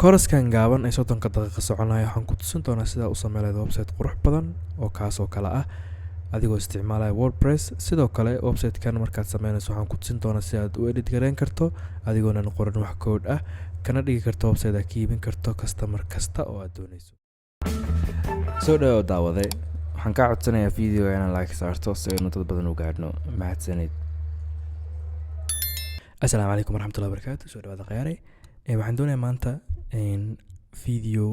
Kooraskan gaaban ee 30 daqiiqo soconaya waxaan ku tusin doonaa sida u sameeyo website qurux badan oo kaas oo kala ah adigoo isticmaalaya WordPress. sidoo kale website-kan markaad sameynayso waxaan ku tusin doonaa sida aad u edit gareyn karto adigoo qoran wax code ah kana dhigi karto website aad ka iibin karto customer kasta oo aad doonayso. soo dhawaad daawade waxaan ka codsanayaa video inaan like saarto si aynu dad badan u gaadhno mahadsanid. Assalaamu calaykum waraxmatullahi wabarakaatu. soo dhawaada khiyaare. waxaan doonayaa maanta video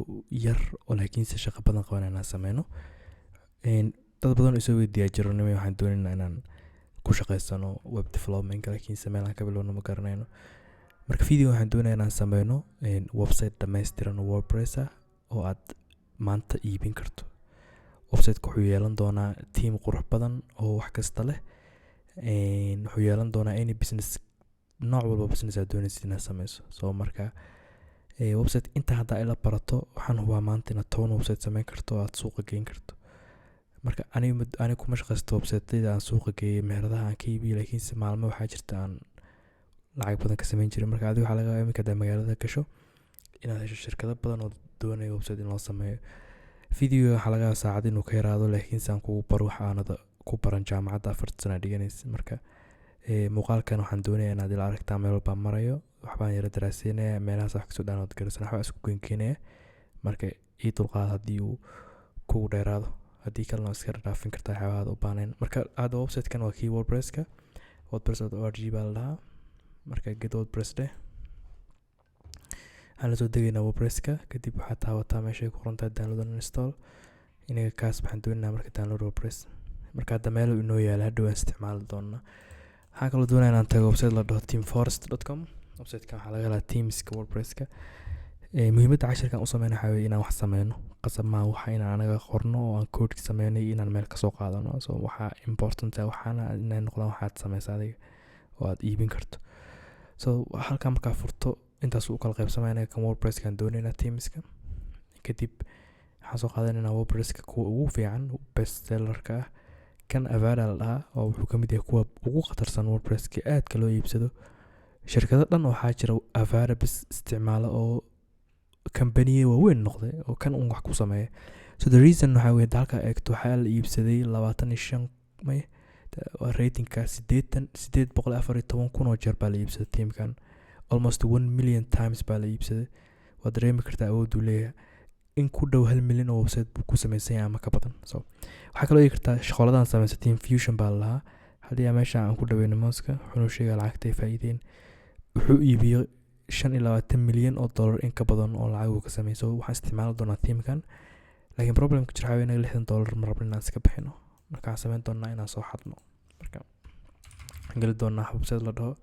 yar oo laakiin si shaqo badan qaban inaan sameyno. dad badan isoo weydiiyaa jirnimo waxaan doonaynaa inaan ku shaqeysano web development laakiin sameeyaan ka bilowno ma garanayno. marka video waxaan doonayaa inaan sameyno website dhameystiran oo WordPress ah oo aad maanta iibin karto. website-ku wuxuu yeelan doonaa team qurux badan oo wax kasta leh. wuxuu yeelan doonaa any business nooc walba business aad doonaysid inaad sameyso. soo marka website inta hadda ila barato waxaan hubaa maanta inaad 10 website sameyn karto oo aad suuqa geyn karto. marka aniga kuma shaqeysto website-yada aan suuqa geeyay meheradaha aan ka iibiyo laakiin si maalmo waxaa jirta aan lacag badan ka sameyn jiray. marka adiga waxaa laga yaabaa iminka magaalada gasho inaad hesho shirkado badan oo doonaya website in loo sameeyo. video waxaa laga yaabaa saacad inuu ka yaraado laakiin saan kugu baro waxa aanad ku baran jaamacadda 4 sano dhiganaysa. marka muuqaalkan waxaan doonayaa inaad ila aragtaa meel walba marayo waxbaan yara daraaseynaya meelahaas wax kasoo dhaanood garaysan waxbaa isku keenkeenaya. marka ii dulqaad haddii uu kugu dheeraado haddii kalena iska dhaafin kartaa waxyaabaha u baahneen. marka hadda website-kan waa kii WordPress-ka wordpress.org baa la dhahaa. marka get WordPress dheh waxaan la soo degaynaa WordPress-ka kadib waxaad taabataa meeshay ku qoran tahay download and install. inaga kaas waxaan doonaynaa marka download WordPress. marka hadda meel inoo yaala hadhow aan isticmaali doonaa. waxaan kaloo doonayaa inaan tago website la dhaho teamforest.com. website-kan waxaa laga helaa teamska WordPress-ka. muhiimadda cashirkan u sameyna waxaa weeye inaan wax sameyno qasab maa waxa inaan anaga qorno oo aan code sameynay inaan meel kasoo qaadano. so waxaa important ah waxaana inay noqdaan waxaad sameysa adiga oo aad iibin karto. so halkan markaa furto intaas u kala qaybsamaynaya kan WordPress-kan doonaynaa teamska. kadib waxaan soo qaadanaynaa WordPress-ka kuwa ugu fiican best sellerka ah kan Avada la dhahaa oo wuxuu ka mid yahay kuwa ugu khatarsan WordPress-ka aadka loo iibsado. shirkado dhan waxaa jira Avada bis isticmaala oo company waaweyn noqday oo kan wax ku sameeya. so the reason waxa weeye dalka eegto waxaa la iibsaday 25 may ratingka 814 kun oo jeer baa la iibsaday teamkan almost 1 million times baa la iibsaday. waad dareemi kartaa awood uu leeyahay in ku dhow 1 milyan oo website buu ku samaysan yahay ama ka badan. so waxaa kaloo eegi kartaa shaqoladan samaysa team fusion baa lahaa haddii meesha aan ku dhaweyno mooska wuxuu sheegay lacagtay faa'iideen wuxuu iibiyay 25 milyan oo dollar in ka badan oo lacag uu ka sameeyay. so waxaan isticmaali doonaa teamkan laakiin problemka jira waxaa weeye $60 ma rabno inaan iska bixino. marka aan sameyn doonaa inaan soo xadno. marka waxaan geli doonaa website la dhaho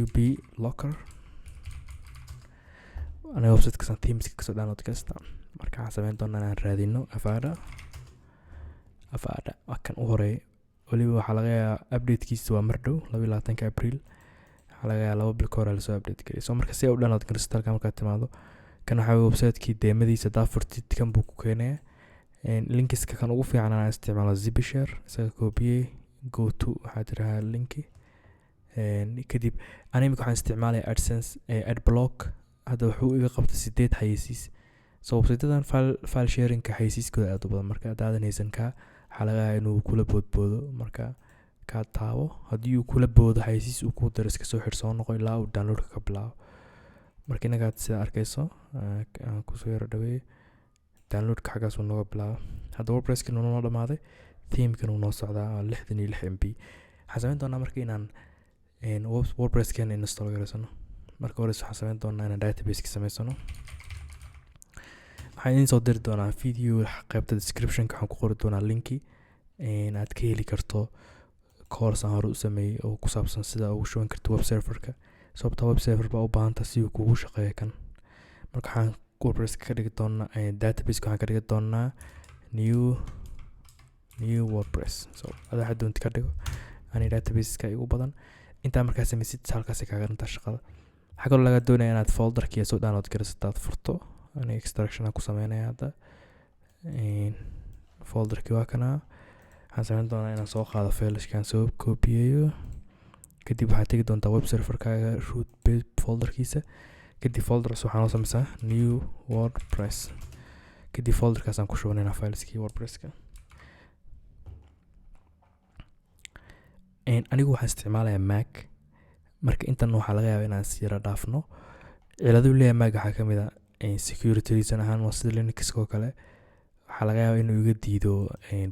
WP Locker. aniga website-ka teamska kasoo download kasta. marka waxaan sameyn doonaa inaan raadino Avada waa kan u horeeyay waliba waxaa laga yaabaa update-kiisa waa mar dhow 22 April. waxaa laga yaabaa 2 bil ka hor la soo update gareeyay. so marka si aad u download garayso halka markaad timaado kan waxaa weeye website-kii deemadiisa daafurtid kan buu ku keenayaa. linkiska kan ugu fiican aan isticmaalo Zipshare isaga koobiyey go to waxaa jira linki. kadib aniga waxaan isticmaalaya AdSense Adblock hadda wuxuu iga qabtay 8 xayeysiis. so website-yadan file sharing-ka xayeysiiskooda aad u badan marka hadaadan haysan ka waxaa laga yaabaa inuu kula boodboodo. marka ka taabo haddii uu kula boodo xayeysiis uu ku daro iska soo xirso noqo ilaa uu download ka bilaabo. marka inagaad sida arkayso aan ku soo yara dhaweey download-ka xagaas uu nooga bilaabo. hadda WordPress-kan uu noo dhamaaday team-kan uu noo socdaa 66 MB. waxaan sameyn doonaa marka inaan WordPress-kan install gareysano. marka hore waxaan sameyn doonaa inaan database-ka sameysano. waxaan idin soo diri doonaa video qaybta description-ka waxaan ku qori doonaa linki aad ka heli karto course aan hore u sameeyay oo ku saabsan sida ugu shuban karto web server-ka. sababta web server baa u baahan tahay si uu kugu shaqeeyo kan. marka waxaan WordPress ka dhigi doonaa database-ka waxaan ka dhigi doonaa new WordPress. so adaa had doonti ka dhigo ani database-ka igu badan intaa markaa sameysid halkaas kaaga dhantaa shaqada. waxaa kaloo laga doonayaa inaad folder-kiisa soo download garayso hadaad furto. aniga extraction aan ku sameynaya hadda folder-kii waa kana. waxaan sameyn doonaa inaan soo qaado failashkaan soo koobiyeeyo kadib waxaad tegi doontaa web server-kaaga root folder-kiisa kadib folders waxaan sameysaa new wordpress kadib folderkaasaan ku shubanayna fileskii wordpresska. anigu waxaan isticmaalayaa Mac marka intan waxaa laga yaabaa inaan si yara dhaafno. ciladuu leeyahay Mac waxaa ka mid ah security reason ahaan waa sida Linux oo kale waxaa laga yaabaa inuu iga diido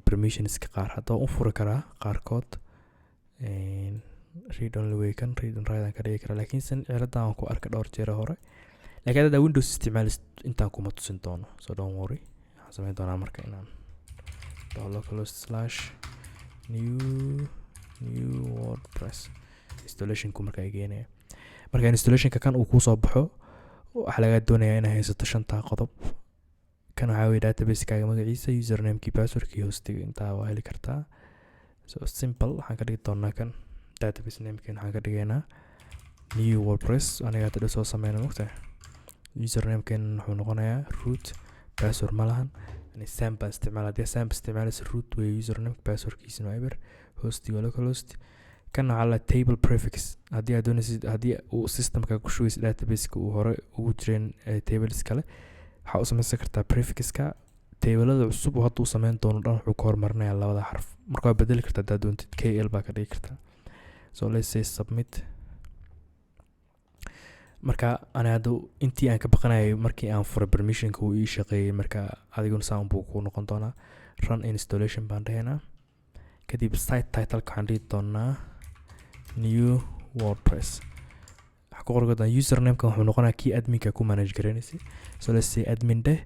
permissionska qaar. hadda u furi karaa qaarkood read only way kan read and write aan ka dhigi karaa laakiin san ciladan aan ku arkay dhowr jeer hore. laakiin hadda Windows isticmaalis intaan kuma tusin doono, so don't worry. waxaan sameyn doonaa marka inaan /new wordpress installation ku markaa geenaya. marka installationka kan uu ku soo baxo waxa laga doonayaa inaad haysato 5 qodob. kan waxa weeye database-kaaga magaciisa, username-kii, password-kii, hostiga intaa waa heli kartaa. so simple waxaan ka dhigi doonaa kan database name-kan waxaan ka dhigaynaa new wordpress. aniga hadda soo sameeyna waqti username-kan wuxuu noqonayaa root, password ma lahan. sample isticmaalaysa root way username, password-kiisuna waa eber, host iyo localhost. kan waxaa la table prefix haddii aad doonaysid haddii uu systemka ku shubay database-ka uu hore ugu jireen tables kale waxaa u samaysan kartaa prefix-ka. tablada cusub oo hadda uu sameyn doono dhan wuxuu ka hormarinayaa labada xarf. marka waa bedeli kartaa haddaad doontid kl baa ka dhigi kartaa. so let's say submit. marka ana hadda intii aan ka baqanayay markii aan furay permissionka uu ii shaqeeyay. marka adiguna saan buu ku noqon doonaa. run installation baan dhahaynaa. kadib site title-ka waxaan dhigi doonaa new wordpress. waxaa ku qorgoodaa username-kan wuxuu noqonaa kii adminka ku manage garanaysay. so let's say admin deh,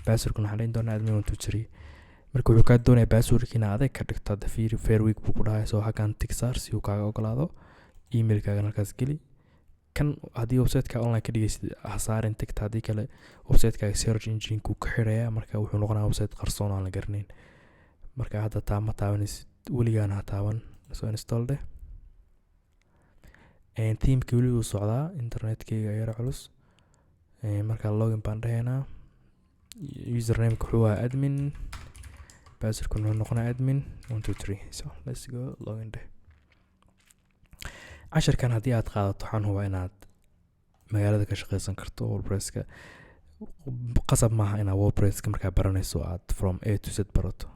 password-kan waxaan dhihi doonaa admin 123. marka wuxuu kaa doonayaa password-kiina adag ka dhigto. hadda fair week buu ku dhahay. so halkan tick saar si uu kaaga ogolaado. email-kaaga halkaas geli. kan haddii website-ka online ka dhigaysid hasaarin tigta, haddii kale website-kaaga search engine-ku ka xidhaya. marka wuxuu noqonaa website qarsoon aan la garanayn. marka hadda ma taabanaysid weligaan ha taaban. soo install deh. theme-kii weli wuu socdaa. internet-kayga yara culus. marka login baan dhahaynaa. username-ka wuxuu ahaa admin, password-kun wuxuu noqonaa admin 123. so let's go login deh. casharkan haddii aad qaadato waxaan hubaa inaad magaalada ka shaqaysan karto wordpresska. qasab maaha inaad wordpresska markaa baranayso aad from A to Z barato.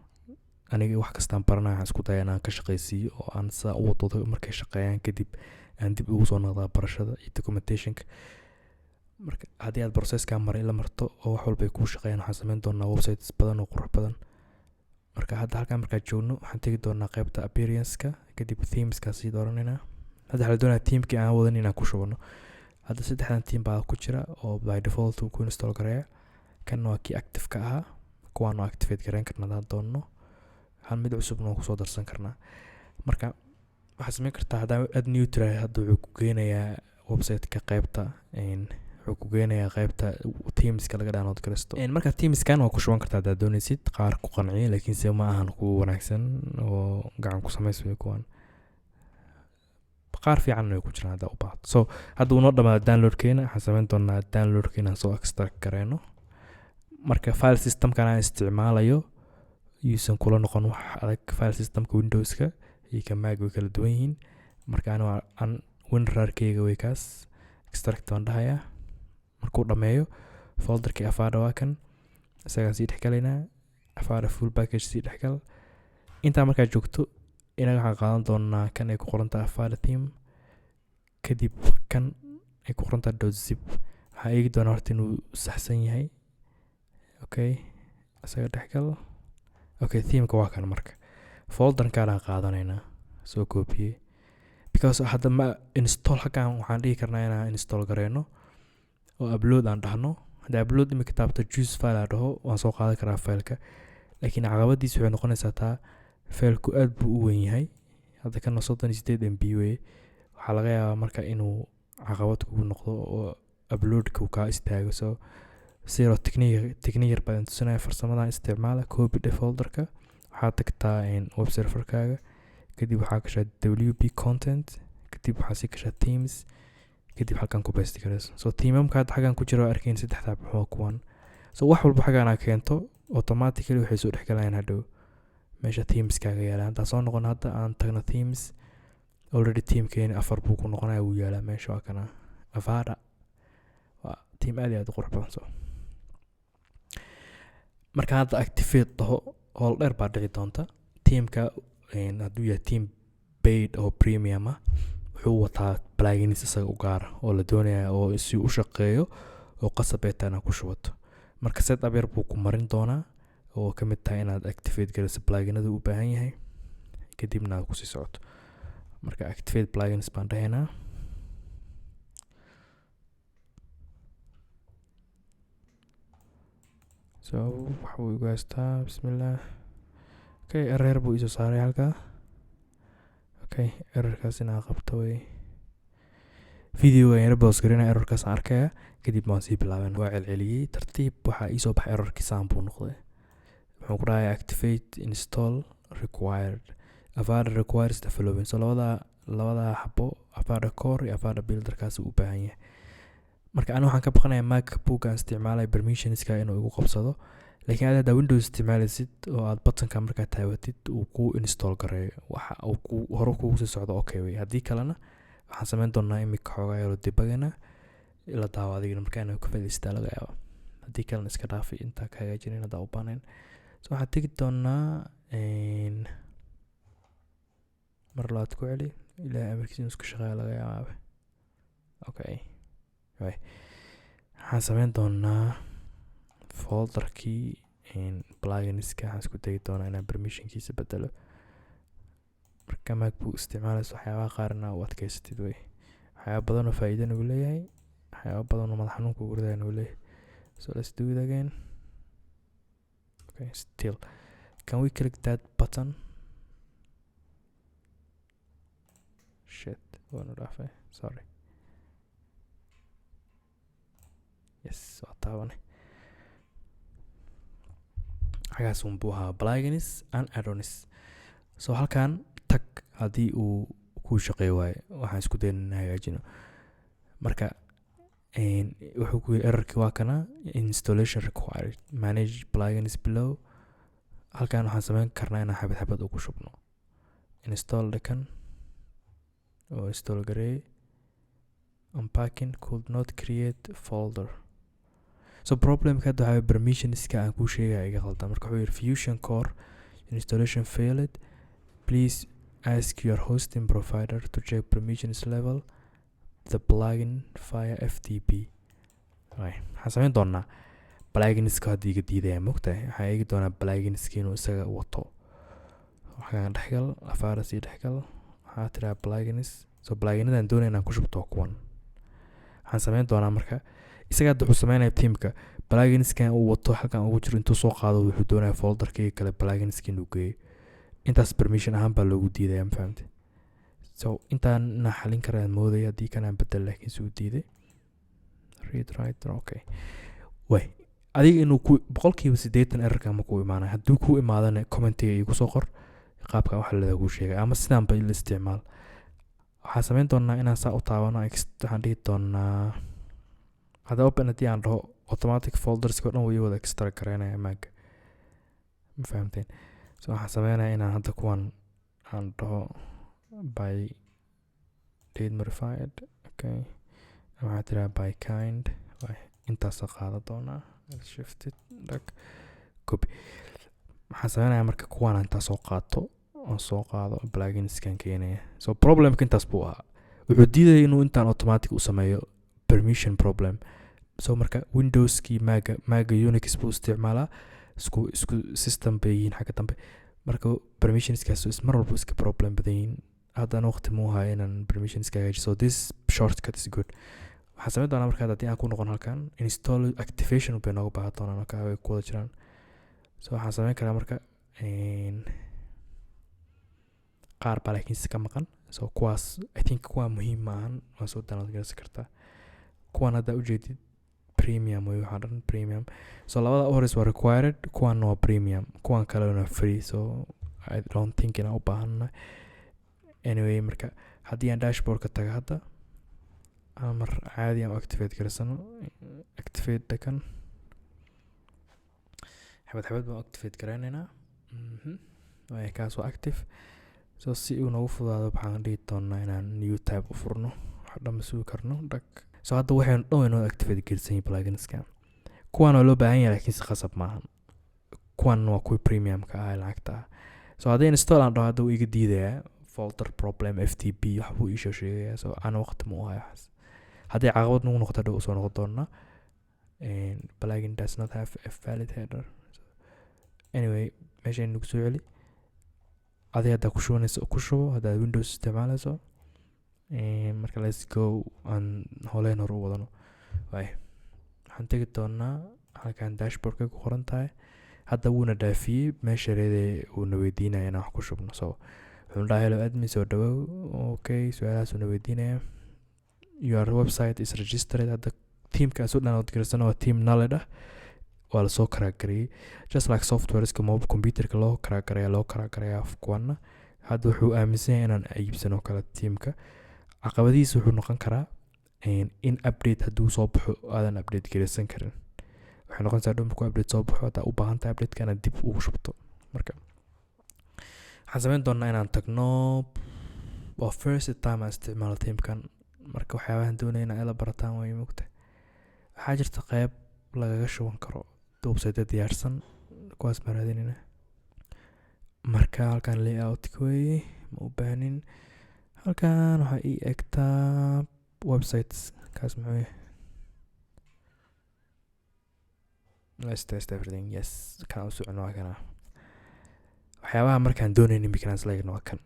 aniga wax kastaan baranaya waxaan isku daya inaan ka shaqaysiiyo oo aan saa u wadado markay shaqeeyaan kadib aan dib ugu soo noqdaa barashada iyo documentationka. marka haddii aad processka maray la marto oo wax walba ay kuu shaqeeyaan waxaan sameyn doonaa websites badan oo qurux badan. marka hadda halkaan markaa joogno waxaan tegi doonaa qaybta appearance-ka kadib themes-ka sii dooranayna. hadda waxaa la doonayaa teamkii aan wadan inaan ku shubano. hadda 3 team baa ku jira oo by default uu ku install gareeya. kan waa kii active ka ahaa, kuwaan oo activate gareyn karna haddaan doonno. hal mid cusubna waan kusoo darsan karnaa. marka waxaad sameyn kartaa haddaa add new try hadda wuxuu ku geenayaa website-ka qaybta wuxuu ku geenayaa qaybta teamska laga download garaysto. marka teamskan waa ku shuban kartaa haddaad doonaysid. qaar ku qanciya laakiin se ma ahan kuwa wanaagsan oo gacan ku samaysmaya kuwan. qaar fiican way ku jiraan haddaa u baahato. so hadda uu noo dhamaado download-keena waxaan sameyn doonaa download-keena soo extract gareyno. marka file system-kan aan isticmaalayo yuusan kula noqon wax adag. file system-ka Windows-ka iyo ka Mac way kala duwan yihiin. marka aan WinRAR-kayga way kaas extract baan dhahayaa. markuu dhammeeyo folderkii Avada waa kan isagaan sii dhexgalaynaa. Avada full package sii dhexgal. intaa markaa joogto inaga waxaan qaadan doonaa kan ay ku qorantahay Avada theme. kadib kan ay ku qorantahay .zip waxaan eegi doonaa horta inuu saxsan yahay. okay isaga dhexgal. okay theme-ka waa kan. marka folder-kaan qaadanaynaa soo copy because hadda ma install halkaan waxaan dhigi karnaa inaan install gareyno oo upload aan dhahno. hadda upload imika taabto choose file aan dhaho waan soo qaadan karaa file-ka. laakiin caqabadiisu waxay noqonaysaa taa file-ku aad buu u weyn yahay. hadda kan 38 MB wey. waxaa laga yaabaa marka inuu caqabad kugu noqdo oo upload-ka uu kaa istaago. so zero technique baan tusinaya farsamadan isticmaala. copy the folder-ka waxaad tagtaa web server-kaaga kadib waxaa gashaa wp content kadib waxaa sii gashaa themes kadib halkan ku paste garayso. so theme-amka hadda xaggan ku jira waa arkayn 3 tab kuwan. so wax walba xaggan aad keento automatically waxay soo dhexgalayaan hadhow meesha themes-kaaga yaalaan. haddaa soo noqon hadda aan tagno themes already teamkeeni 4 buu ku noqonaya wuu yaalaa meesha waa kana Avada. waa team aad iyo aad u qurux badan. So marka hadda activate taho howl dheer baa dhici doonta. Teamka hadduu yahay team paid oo premium ah wuxuu wataa plugins isaga u gaara oo la doonaya oo si u shaqeeyo oo qasab ay tahay inaad ku shubato. Marka setup yar buu ku marin doonaa oo ka mid tahay inaad activate garayso pluginada u baahan yahay kadibna aad kusii socoto. Marka activate plugins baan dhahaynaa. So waxa uu igu haystaa bismillah. Okay, error buu isu saaray halkaa. Okay, errorkaas inaa qabto way video ayaan boos garina errorkaas aan arkaya kadib waan sii bilaabana. Waa celceliyey tartiib waxaa ii soo baxay errorkii saan buu noqday. Wuxuu ku dhahay activate install required. Avada requires the following. So labada xabo Avada core iyo Avada builder kaas u baahan yahay. Marka aniga waxaan ka baqanayaa MacBook aan isticmaalay permissionska inuu igu qabsado. Laakiin aad Windows isticmaalaysid oo aad buttonka markaa taabatid uu ku install gareeyo waxa uu ku hore kugu sii socdo okay way. Haddii kalena waxaan samayn doonaa imika xoogaa yaro debugana ila daawo adigna markaa inuu ka faa'iidaysto laga yaabo. Haddii kalena iska dhaafi intaa ka hagaajinin hadaa u baahnayn. So waxaan tegi doonaa mar labaad ku celi ilaa amarkiisa isku shaqeeya laga yaabo. Okay. Waxaan samayn doonaa folderkii pluginska waxaan isku dayi doonaa inaan permissionkiisa bedelo. Marka MacBook isticmaalayso waxyaabaha qaarna u adkaysatid way. Waxyaaba badan oo faa'iido nagu leeyahay, waxyaaba badan oo madax xanuunka ugu ridayo nagu leeyahay. So let's do it again. Okay, still. Can we click that button? Shit, wanna laugh. Sorry. Yes, waa taaban. Xagaas un buu ahaa plugins and add-ons. So halkan tag haddii uu ku shaqeey waayo waxaan isku daynaa hagaajino. Marka wuxuu ku errorkii waa kana installation required. Manage plugins below. Halkan waxaan samayn karnaa inaan xabad ugu shubno. Install dekan oo install garee. Unpacking could not create folder. So problemka hadda waxaa permissionska aan kuu sheegaya iga qaldan. Marka wuxuu yidhi Fusion Core installation failed. Please ask your hosting provider to check permissions level the plugin via FTP. Waxaan samayn doonaa pluginska haddii iga diidaya mogtahay. Waxaan eegi doonaa pluginska inuu isaga wato. Waxaan dhexgal Avada sii dhexgal. Waxaa tiraa plugins. So pluginadaan doonaya inaan ku shubto kuwan. Waxaan samayn doonaa marka isaga wuxuu sameynaya teamka pluginskan uu wato halkan ugu jiro intuu soo qaado wuxuu doonaya folderkii kale pluginskin uu geeyo. Intaas permission ahaan baa loogu diidaya ma fahamtay. So intaan na xalin karaan moodaya haddii kanaan bedel laakiin suu diiday. Read write okay. Way adiga inuu ku 180% errorka ma ku imaanay. Hadduu ku imaadana commentiga igu soo qor qaabka wax la ku sheegay ama sidaan ba la isticmaal. Waxaan samayn doonaa inaan saa u taabano waxaan dhihi doonaa hadda open haddii aan dhaho automatic folders oo dhan way wada extract gareynaya Mac. Ma fahamteen. So waxaan sameynaya inaan hadda kuwan aan dhaho by date modified. Okay. Waxaan tiraa by kind. Intaas qaada doonaa. Shift it like copy. Waxaan sameynaya marka kuwan intaas soo qaato oo soo qaado pluginskan keenaya. So problemka intaas buu ahaa. Wuxuu diiday inuu intaan automatic u sameeyo permission problem. So marka Windowski Mac Unix buu isticmaalaa isku system bay yihiin xagga dambe. Marka permissionskaas mar walba iska problem badan yihiin. Haddana waqti muu hayo inaan permissionska hagaajiyo. So this shortcut is good. Waxaan samayn doonaa marka haddii aan ku noqon halkan install activation bay nooga baahan doonaan marka way ku wada jiraan. So waxaan samayn karaa marka qaar baa laakiin iska maqan. So kuwaas I think kuwa muhiim maahan waa soo download garaysan kartaa. Kuwan hadda ujeedid premium way waxaan dhan premium. So labada hores waa required, kuwan waa premium, kuwan kale waa free. So I don't think inaan u baahana. Anyway marka haddii aan dashboardka taga hadda mar caadi aan activate garaysano activate dekan xabad baan activate garaynaynaa. Way kaas waa active. So si uu noogu fudaado waxaan dhihi doonaa inaan new tab u furno wax dhamma sugi karno so hadda waxaynu dhan inoo activate gelsan yihiin pluginska kuwan oo loo baahan yahay laakiin si khasab maahan kuwan waa kuwii premiumka ah lacagta ah so haddii install aan dhaho hadda wuu iga diidayaa folder problem ftp waxbuu iisoo sheegayaa so ana waqti ma u hayo waxaas haddii caqabad nagu noqdo dhow soo noqon doonaa plugin does not have a valid header anyway meeshaan nagu soo celi adii haddaa ku shubanayso ku shubo haddaad windows isticmaalayso marka let's go aan howleen hore u wadano waxaan tegi doonaa halkan dashboardka ku qoran tahay hadda wuuna dhaafiyey meesha reedee uuna weydiinaya inaan wax ku shubno so wuxuu dhahay hello admin soo dhawow okay su-aalahaas uuna weydiinaya your website is registered hadda teamkaas u dhanood garsano waa team knowledge ah waa lasoo karaagarayay just like softwareska mobile computerka loo karaagaraya kuwana hadda wuxuu aaminsan yahay inaan iibsano kala teamka caqabadihiisa wuxuu noqon karaa in update hadduu soo baxo aadan update garaysan karin waxay noqonaysaa dhan markuu update soo baxo haddaa u baahan tahay updateka inaad dib ugu shubto marka waxaan samayn doonaa inaan tagno waa first time aan isticmaalo teamkan marka waxyaabahan doonaya inaa ila barataan way mogta waxaa jirta qayb lagaga shuban karo website diyaarsan kuwaas ma raadinayna marka halkan layout weeye ma u baahnin halkan waxaa ii egtaa websites kaas muxuu yahay let's test everything yes kan u socon waa kana waxyaabaha markaan doonayna imikana isla eegno waa kan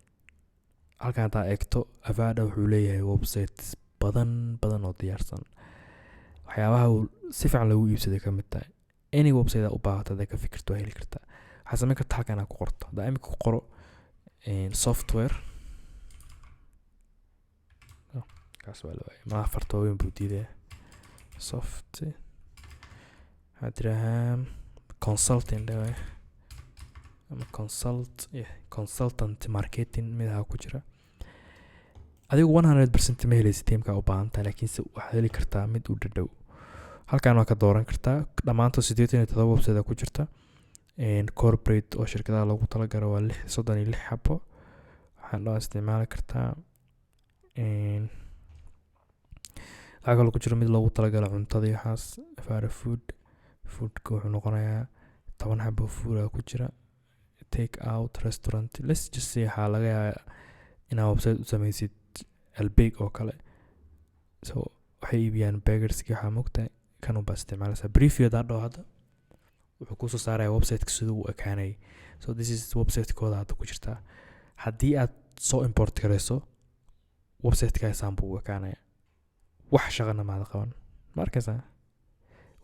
halkan haddaa eegto Avada wuxuu leeyahay websites badan oo diyaarsan waxyaabaha si fiican lagu iibsaday ka mid tahay any website u baahato hadda ka fikirto waa heli kartaa waxaa samayn kartaa halkan aad ku qorto haddaa imika ku qoro software kaas waa la waayay ma farto weyn buu diiday soft waxaa tirahaa consulting dhawaay ama consultant marketing midaha ku jira adigu 100% ma helaysa teamka u baahan tahay laakiinse waxaad heli kartaa mid u dhadhow halkan waa ka dooran kartaa dhammaantood 87 website ku jirta corporate oo shirkadaha lagu talagalo waa 36 xabo waxaan loo isticmaali kartaa waxaa kaloo ku jira mid loogu talagalo cuntada iyo waxaas fara foodka wuxuu noqonayaa 10 xabo food ku jira take out restaurant let's just say waxaa laga yaabaa inaa website u samaysid albeeg oo kale so waxay iibiyaan burgerski waxaa mogtahay kan ubaa isticmaalaysaa preview hadda wuxuu kusoo saaraya websiteka siduu u ekaanay so this is websitekooda hadda ku jirtaa haddii aad soo import garayso websiteka isaan buu u ekaanaya wax shaqana maada qaban ma arkaysaa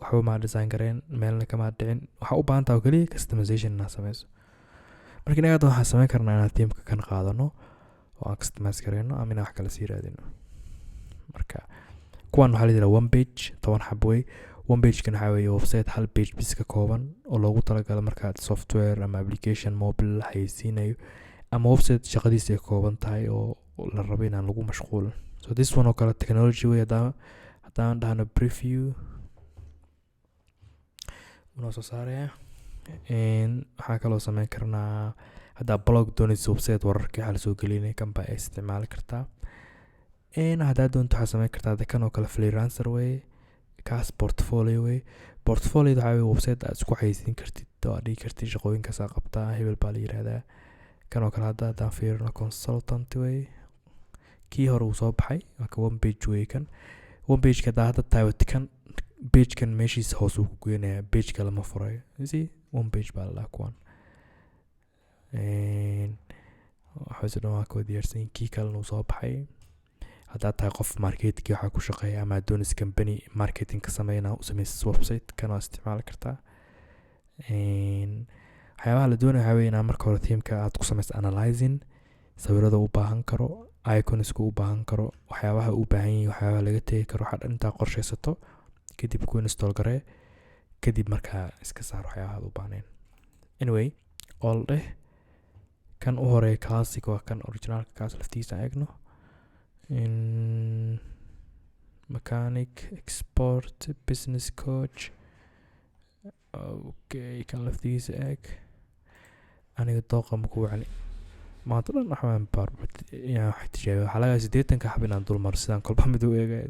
waxba maa design gareen meelna kamaa dhicin waxaa u baahan taha oo keliya customization inaad samayso marka inaga hadda waxaan samayn karnaa inaan teamka kan qaadano oo aan customize gareyno ama inaan wax kale sii raadino marka kuwan waxaa la yidhaha one page 10 xab wey one page-kan waxaa weeye website hal page bis ka kooban oo loogu talagalo markaad software ama application mobile haysiinayo ama website shaqadiisa ay kooban tahay oo la rabo inaan lagu mashquulin so this one oo kale technology wey haddaan dhahno preview unoo soo saaraya waxaa kaloo samayn karnaa haddaa blog doonaysa website wararkii waxaa lasoo gelinaya kan baa isticmaali kartaa haddaa doonto waxaa samayn kartaa kan oo kale freelancer wey kaas portfolio wey portfolio waxaa wey website aad isku xayeysiin kartid oo aad dhigi kartid shaqooyinkaasaa qabtaa hebel baa la yidhaahdaa kan oo kale haddaan fiirino consultant wey kii hore uu soo baxay marka one page wey kan one page ka hadda taawat kan page kan meeshiisa hoos uu ku goynaya page kale ma furayo see one page baa la kuwan waxaa dhan waa koo diyaarsan kii kalena uu soo baxay haddaad tahay qof marketingki waxaa ku shaqeeya ama doonis company marketing ka sameynaa u samaysa website kana isticmaali kartaa waxyaabaha la doonaya waxaa weeye inaa marka hore teamka aad ku samaysa analyzing sawirada u baahan karo iconiska u baahan karo waxyaabaha u baahan yihiin waxyaabaha laga tegi karo waxaad intaa qorshaysato kadib ku install garee kadib markaa iska saar waxyaabaha u baahneen anyway all dheh kan u horeeya classic waa kan originalka kaas laftiisa eegno mechanic export business coach okay kan laftiisa eeg aniga dooqa ma ku wacli maanta dhan waxaan wax tijaabiyo waxaa laga 80 xab inaan dulmar sidaan kolba mid u eegay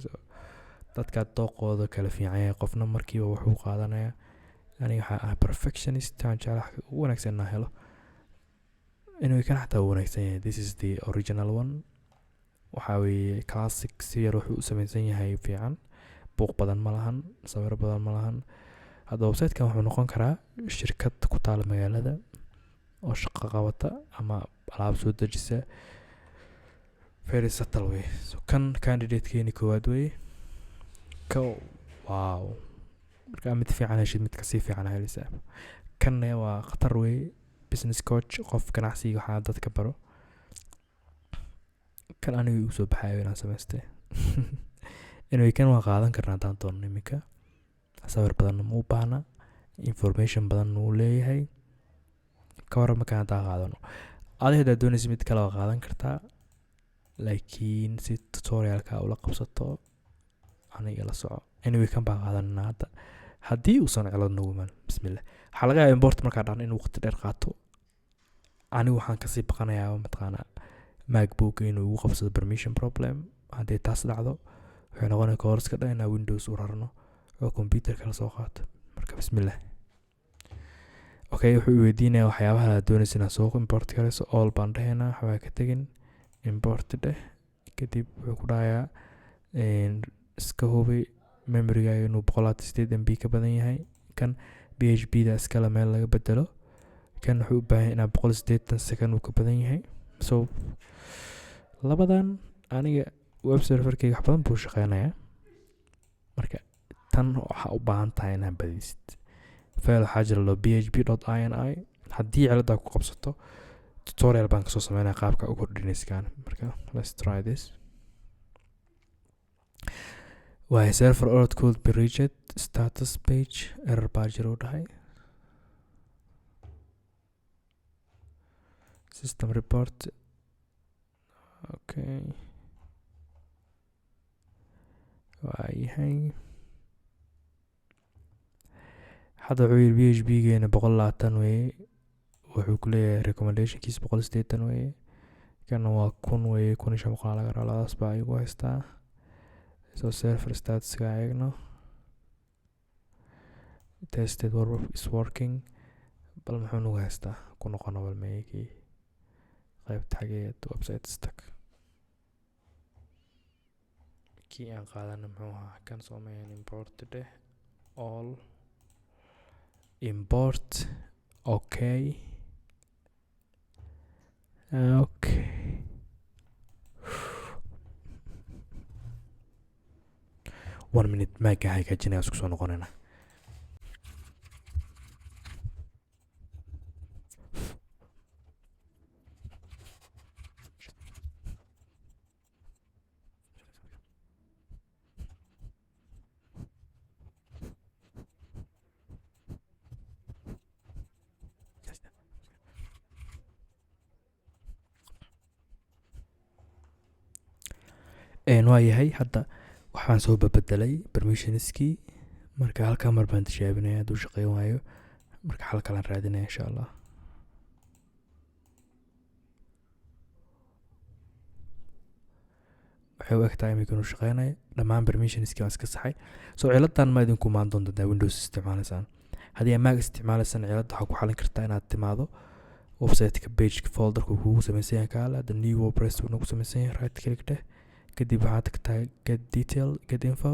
dadka dooqooda kala fiican yahay qofna markiiba wuxuu qaadanaya aniga waxaa ah perfectionist aan jeclaha ugu wanaagsan inaan helo inuu kan xataa wanaagsan yahay. This is the original one. waxaa weeye classic si yar wuxuu u samaysan yahay fiican, buuq badan ma lahan, sawiro badan ma lahan. hadda websitekan wuxuu noqon karaa shirkad ku taala magaalada oo shaqo qabata ama alaab soo dejisa. very subtle way. So kan candidate-keeni koowaad way wow, markaa mid fiican heshid mid kasii fiican helisa. kanne waa khatar way, business coach, qof ganacsiga waxaa dadka baro. kan aniga igu soo baxayo inaan samaystay anyway kan waa qaadan karnaa haddaan doono. iminka sawir badanna ma u baahna, information badan uu leeyahay. ka waran markaan haddaa qaadano adi haddaad doonaysa mid kale waa qaadan kartaa, laakiin si tutorialka ula qabsato aniga la soco. anyway kan baa qaadanana hadda haddii uusan cilad nagu iman. bismillah. waxaa laga yaaba import markaa dhan inuu waqti dheer qaato. anigu waxaan kasii baqanayaa mataqaanaa macbook inuu ugu qabsado permission problem. haddii taas dhacdo waxay noqonaya koorska dhan inaa windows u rarno oo computerka la soo qaato. marka bismillah. okay, wuxuu weydiinaya waxyaabaha aad doonaysa inaad soo import garayso. all baan dhahaynaa, waxbaa ka tegin, import dheh. kadib wuxuu ku dhahayaa iska hubi memorygaaga inuu 128 MB ka badan yahay. kan php da iskale meel laga bedelo. kan wuxuu u baahan inaa 180 second uu ka badan yahay. so labadan aniga web serverkayga wax badan buu shaqeynayaa. marka tan waxaa u baahan tahay inaan badisid. file waxaa jira lo php.ini. haddii ciladaa ku qabsato tutorial baan kasoo sameynaya qaabka u kordhinayskaan. marka let's try this. waayo server order could be reached, status page error baa jira u dhahay. system report. okay, waayahay. hadda wuxuu yiri php geena 120 weye, wuxuu ku leeyahay recommendationkiis 180 weye. kana waa 1000 weye, 1500 laga rabo. labadaas baa igu haystaa. so server statuska eegno. tested is working. bal muxuu nagu haystaa ku noqono bal meegii qaybta xageed website stack kii aan qaadana muxuu ahaa kan soomayn import dheh all import. okay 1 minute maaga hagaajinaya isku soo noqonayna. waa yahay hadda waxaan soo bedelay permissionskii. marka halkaa mar baan tijaabinaya hadduu shaqeyn waayo. marka xal kalaan raadinaya insha allah. waxay u egtahay imika inuu shaqeynayo. dhammaan permissionskii waan iska saxay. so ciladan ma idinku imaan doonta hadaa windows isticmaalaysaan. haddii aad mac isticmaalaysaan cilada waxaa ku xalin kartaa inaad timaado websiteka pageka folderka kugu samaysan yahay kaale. hadda new wordpress uu nagu samaysan yahay, right click dheh. kadib waxaad tagtaa get detail, get info.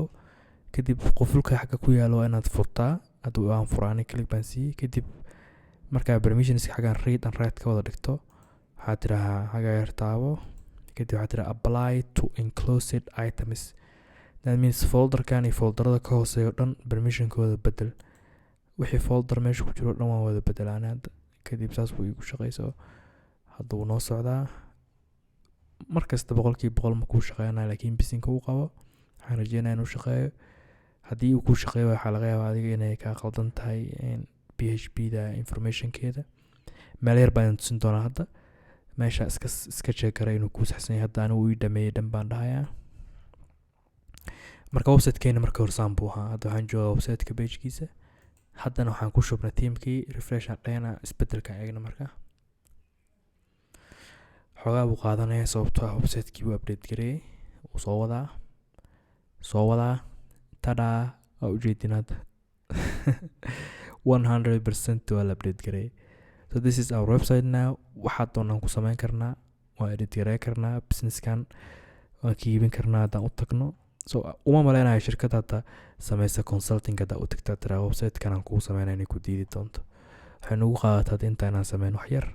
kadib qufulka xagga ku yaalo waa inaad furtaa. hadduu aan furaanay click baan siiyey. kadib markaa permissionska xaggan read and write ka wada dhigto waxaad tidhahaa xagga yar taabo. kadib waxaad tidhaha apply to enclosed items. that means folderkan iyo folderada ka hooseeyo dhan permissionkooda bedel. wixii folder meesha ku jiro dhan waan wada bedelaanay hadda. kadib saas buu igu shaqeyso. hadda wuu noo socdaa. markasta 100% ma kuu shaqeynayo, laakiin bisinka uu qabo waxaan rajeynaya inuu shaqeeyo. haddii uu kuu shaqeeyo waxaa laga yaabaa adiga inay kaa qaldan tahay php da informationkeeda. meel yar baan tusin doonaa hadda. meesha iska check garay inuu kuu saxsan yahay. hadda anigu ii dhameeyey dhan baan dhahayaa. marka websitekeena marka horsaan buu ahaa. hadda waxaan joogaa websiteka pagekiisa. haddana waxaan ku shubnay teamkii. refresh aan dhahayna isbedelka eegna. marka xoogaa buu qaadanaya sababtoo ah websitekii buu update gareeyey. wuu soo wadaa tada waa ujeedin hadda 100% waa la update gareeyay. So this is our website now. waxaad doonaan ku samayn karnaa, waa edit gareyn karnaa businesskan, waan ka iibin karnaa haddaan u tagno. So uma maleynayo shirkad hadda samaysa consulting haddaa u tagtaa tiraa websitekan aan kugu sameynaya inay ku diidi doonto. waxay nagu qaadataa inta inaan sameyn wax yar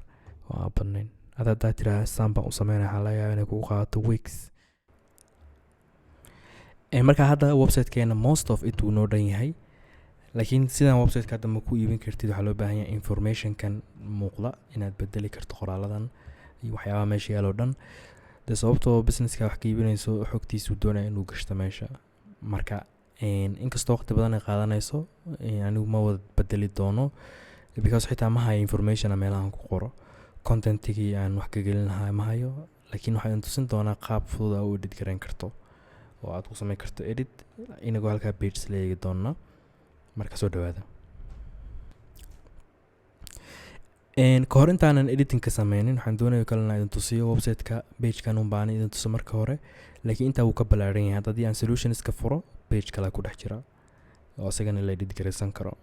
oo aan badnayn. haddaa tiraa saan baan u sameynaya waxaa laga yaabaa inay kugu qaadato weeks. marka hadda websitekeena most of it wuu noo dhan yahay, laakiin sidaan websiteka hadda ma ku iibin kartid. waxaa loo baahan yahay informationkan muuqda inaad bedeli karto qoraaladan iyo waxyaabaha meesha yaalo dhan. de sababtoo businesska wax ka iibinayso xogtiisu doonaya inuu gashto meesha. marka inkastoo waqti badan ay qaadanayso, anigu ma wada bedeli doono because xitaa ma hayo information meelahan ku qoro contentigii aan wax ka gelin lahaa ma hayo. laakiin waxaan tusin doonaa qaab fudud oo edit gareyn karto oo aad ku samayn karto edit inagoo halkaa pages la eegi doona. marka soo dhawaada. ka hor intaanan editing ka sameynin waxaan doonayo kale inaan idin tusiyo websiteka pagekan un baan idin tuso marka hore, laakiin intaa wuu ka ballaaran yahay. haddii aan solutionska furo page kale ku dhex jira oo isagana la edit gareysan karo.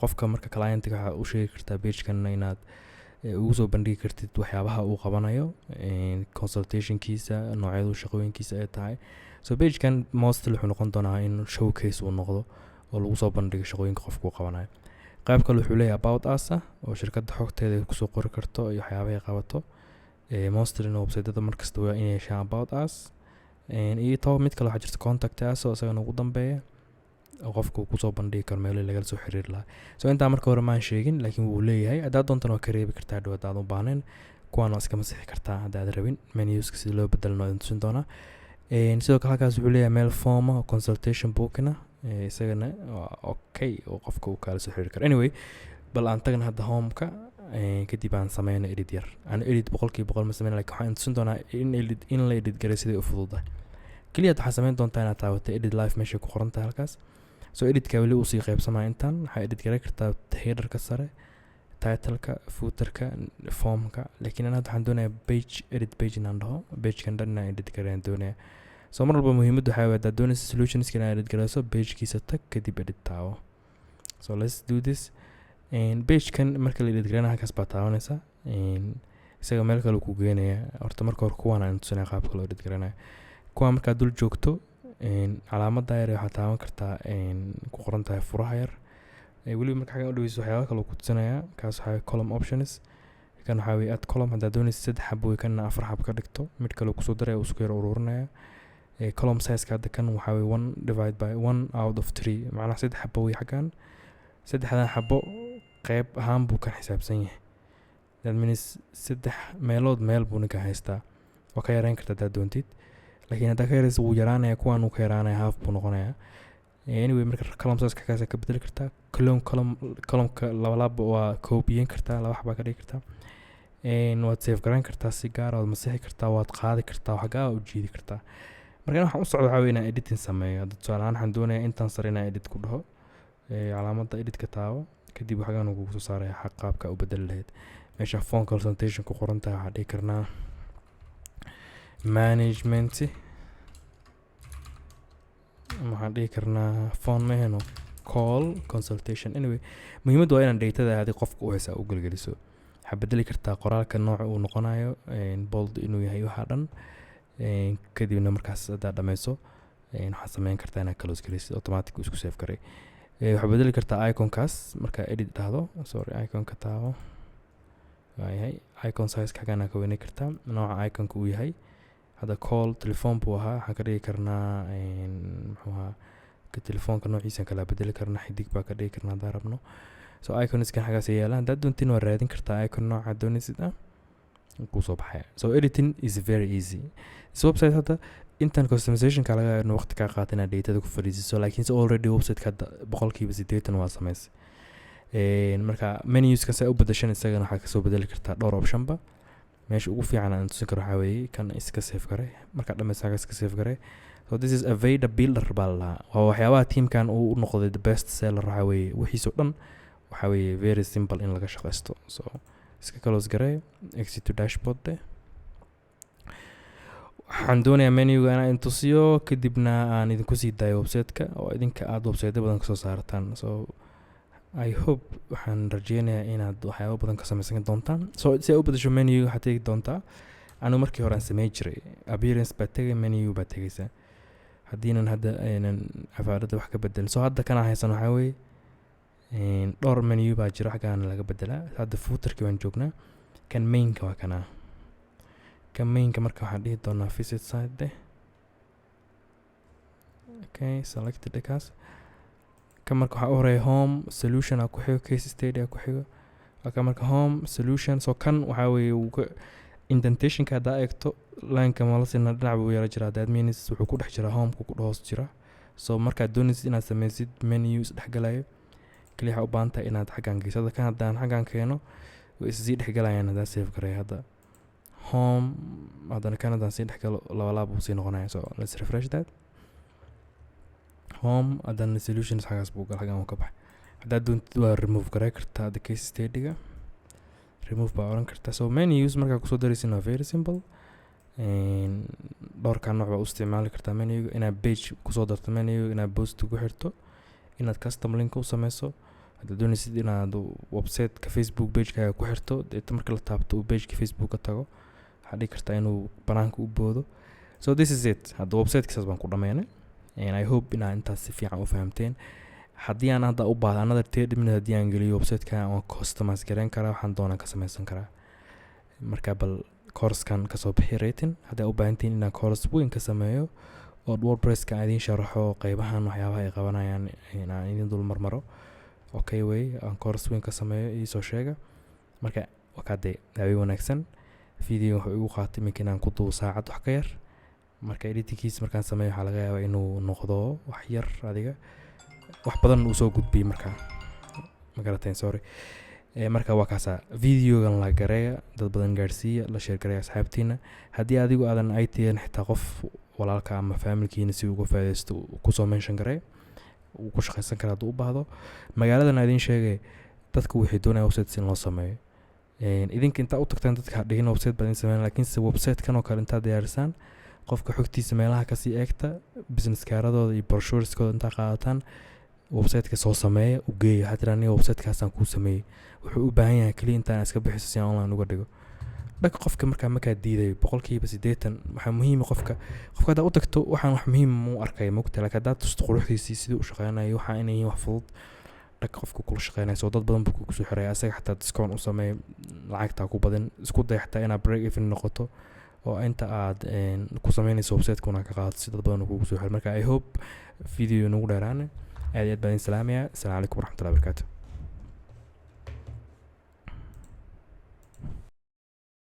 qofka marka clientga waxaa u sheegi kartaa pagekan inaad ugu soo bandhigi kartid waxyaabaha uu qabanayo, consultationkiisa, noocyada shaqooyinkiisa ay tahay. so pagekan mostly wuxuu noqon doonaa in showcase uu noqdo oo lagu soo bandhigo shaqooyinka qofku uu qabanayo. qayb kale wuxuu leeyahay about us oo shirkadda xogteeda kusoo qori karto iyo waxyaabaha ay qabato. mostly website-ada markasta waa inay yeeshaan about us. iyo toba mid kale waxaa jirta contact us oo isagana ugu dambeeya oo qofku kusoo bandhigi karo meelihii lagala soo xiriiri lahaa. so intaa marka hore maan sheegin, laakiin wuu leeyahay. haddaad doontana waa ka reebi kartaa dhow haddaad u baahnayn. kuwaan waa iska masixi kartaa haddaad rabin. menuska sida loo bedelno idin tusin doonaa. sidoo kale halkaas wuxuu leeyahay meel form oo consultation bookina isagana waa okay oo qofka uu kala soo xiriiri karo. anyway bal aan tagna hadda homeka, kadib aan sameyno edit yar. aan edit 100% ma sameyn, laakiin waxaan tusin doonaa in la edit gareeyo sidii u fududahay. kaliya waxaa sameyn doontaa inaad taabato edit live meesha ku qoran tahay halkaas. so editka weli uu sii qaybsamaya intaan. waxaa edit gareyn kartaa headerka sare, titleka, footerka, formka. laakiin anaa waxaan doonayaa page edit page inaan dhaho. pagekan dhan inaan edit gareyn doonayaa. so mar walba muhiimaddu waxaa weeye haddaad doonaysa solutionska inaad edit gareyso pagekiisa tag kadib edit taabo. so let's do this. pagekan marka la edit gareyna halkaas baa taabanaysa. isaga meel kale ku geenaya. horta marka hore kuwaan aan tusinaya qaabka loo edit gareynayo. kuwaan markaad dul joogto calaamadda yar waxaa taaban kartaa ku qoran tahay furaha yar. weliba marka xaggan u dhaweyso waxyaaba kale ku tusinaya. kaas waxaa column options. kan waxaa weeye add column. haddaad doonaysa 3 xabo way kana 4 xabo ka dhigto. mid kale kusoo daraya isku yar ururinaya. column size hadda kan waxaa weeye 1 divide by 1 out of 3 macnaha 3 xabo way xaggan. 3dan xabo qayb ahaan buu ka xisaabsan yahay. that means 3 meelood meel buu ninka haystaa. waa ka yareyn kartaa haddaad doontid, laakiin haddaa ka yareysa wuu yaraanaya. kuwaan uu ka yaraanaya half buu noqonaya. anyway marka column size kaas ka bedeli kartaa. columnka laba waa copying kartaa, laba xaba ka dhigi kartaa. waad save gareyn kartaa si gaar ah, waad masixi kartaa, waad qaadi kartaa, waxaa u jiidi kartaa. marka waxaan u socdo waxaa weeye inaan editing sameeyo. hadda tusaale ahaan waxaan doonayaa intaan sare inaan edit ku dhaho. calaamadda editka taabo kadib waxaan ugu soo saaraya qaabka u bedeli lahayd. meesha phone consultation ku qoran tahay waxaan dhihi karnaa management. waxaan dhihi karnaa phone meheno call consultation. anyway muhiimaddu waa inaan datada haddii qofka u haysaa u gelgeliso. waxaa bedeli kartaa qoraalka nooca uu noqonayo, bold inuu yahay waxaa dhan. kadibna markaas haddaad dhammayso waxaad sameyn kartaa inaad close gareysid automatic isku save garay. waxaad bedeli kartaa iconkaas markaa edit dhahdo. sorry iconka taabo waayahay. icon size xagana ka weynay kartaa nooca iconka uu yahay. hadda call telephone buu ahaa, waxaan ka dhigi karnaa muxuu ahaa ka telefoonka noociisa kala bedeli karnaa. xidig baa ka dhigi karnaa haddaan rabno. so iconskan xagaas yeelaan. haddaad doontiin waa raadin kartaa icon nooca doonaysid kusoo baxaya. so editing is very easy. this website hadda intan customizationka laga yaabo waqti kaa qaata inaad datada ku fadhiisiso, laakiin already websiteka hadda 80% waa samaysay. marka menuska saa u bedeshan isagana waxaa kasoo bedeli kartaa dhowr optionba. meesha ugu fiican aan tusin karo waxaa weeye kan iska save garay. markaa dhammaysa iska save garay. so this is Avada builder baa lahaa. waa waxyaabaha teamkan uu u noqday the best seller. waxaa weeye wixiisoo dhan waxaa weeye very simple in laga shaqaysto. so iska close garay, exit to dashboard de. waxaan doonayaa menuga inaan idin tusiyo kadibna aan idinku sii daayo website-ka oo idinka aad website badan kasoo saartaan. So I hope waxaan rajeynayaa inaad waxyaabo badan ka samaysan doontaan. So si aad u bedesho menuga waxaad tegi doontaa, anigu markii hore aan sameyn jiray appearance baa tegay, menu baa tegaysaa haddiinan hadda aynan xafaaradda wax ka bedelin. So hadda kana haysan waxaa weeye dhowr menu baa jira xaggaana laga bedelaa. Hadda footerkii baan joognaa, kan mainka waa kanaa. kan mainka marka waxaan dhihi doonaa visit site. Okay, selected kaas. kan marka waxaa u horeeya home solution aa ku xigo, case study aa ku xigo. kan marka home solution. So kan waxaa weeye indentationka haddaa eegto lineka malasina dhinac buu yara jiraa, that means wuxuu ku dhex jiraa homeka ku hoos jira. So markaad doonaysid inaad samaysid menu isdhexgalayo kaliya waxaa u baahan tahay inaad xaggan geysada. kan haddaan xaggan keeno way isii dhexgalayaan haddaan save gareeyo. hadda home haddana kan haddaan sii dhexgalo labalaab buu sii noqonaya. So let's refresh that. home haddana solutions xaggaas buu gal, xaggan wuu ka baxay. haddaad doontid waa remove garey kartaa hadda case study-ga, remove baa oran kartaa. So menus markaa kusoo daraysin waa very simple. dhowrkan nooc baa u isticmaali kartaa menuga. inaad page kusoo darto menuga, inaad post ugu xirto, inaad custom link u sameyso. haddaad doonaysid inaad website-ka Facebook page-kaaga ku xirto, deeta marka la taabto uu page-ka Facebook ka tago, waxaad dhihi kartaa inuu banaanka u boodo. So this is it. hadda website-ka saas baan ku dhameynay. I hope inaad intaas si fiican u fahamteen. haddii aan hadda u baahdo another 30 minutes haddii aan geliyo website-ka aan customize gareyn karaa, waxaan doonaan ka samaysan karaa. marka bal course-kan kasoo bixi rating haddaa u baahantiin inaan course weyn ka sameeyo oo WordPress-ka aan idiin sharaxo qaybahan waxyaabaha ay qabanayaan inaan idin dul marmaro. Okay way aan course weyn ka sameeyo iisoo sheega. marka wakaadee daawi wanaagsan. video wuxuu igu qaatay iminka inaan ku duubo saacad wax ka yar. marka editingkiisa markaan sameeyo waxaa laga yaabaa inuu noqdo wax yar adiga wax badan uu soo gudbiyey markaa ma garateen. sorry. marka waa kaasaa videogan la gareeya, dad badan gaarsiiya, la share gareeya asxaabtiina. haddii adigu aadan IT-an xitaa qof walaalka ama familkiina si uga faa'iideysto kusoo mention garee, uu ku shaqaysan karaa hadduu u baahdo. magaaladan idiin sheegay dadku waxay doonayaan website in loo sameeyo. idinka intaa u tagtaan dadka dhigin website baan sameeyay, laakiin se website-kan oo kale intaa diyaarisaan qofka xogtiisa meelaha kasii eegta, business kaaradooda iyo brochureskooda intaa qaadataan, website-ka soo sameeya u geeya. waxaa tiraa aniga website-kaasaan kuu sameeyey, wuxuu u baahan yahay kaliya intaan iska bixiso si aan online uga dhigo. dhanka qofka markaa diidayo 80% waxaa muhiim qofka haddaa u tagto waxaan wax muhiim u arkay mogta, laakiin haddaad tusto quruxdiisii siduu u shaqeynayo waxaa inay yihiin wax fudud dhanka qofka kula shaqeynaya. soo dad badan buu kugu soo xiraya, asaga xataa discount u sameey, lacagtaa ku badan. isku day xataa inaad break even noqoto oo inta aad ku sameynayso website-ka una ka qaadato si dad badan uu kugu soo xiro. marka I hope video nagu dheeraane. aad iyo aad baan idin salaamayaa. Assalaamu calaykum waraxmatullahi wabarakaatu.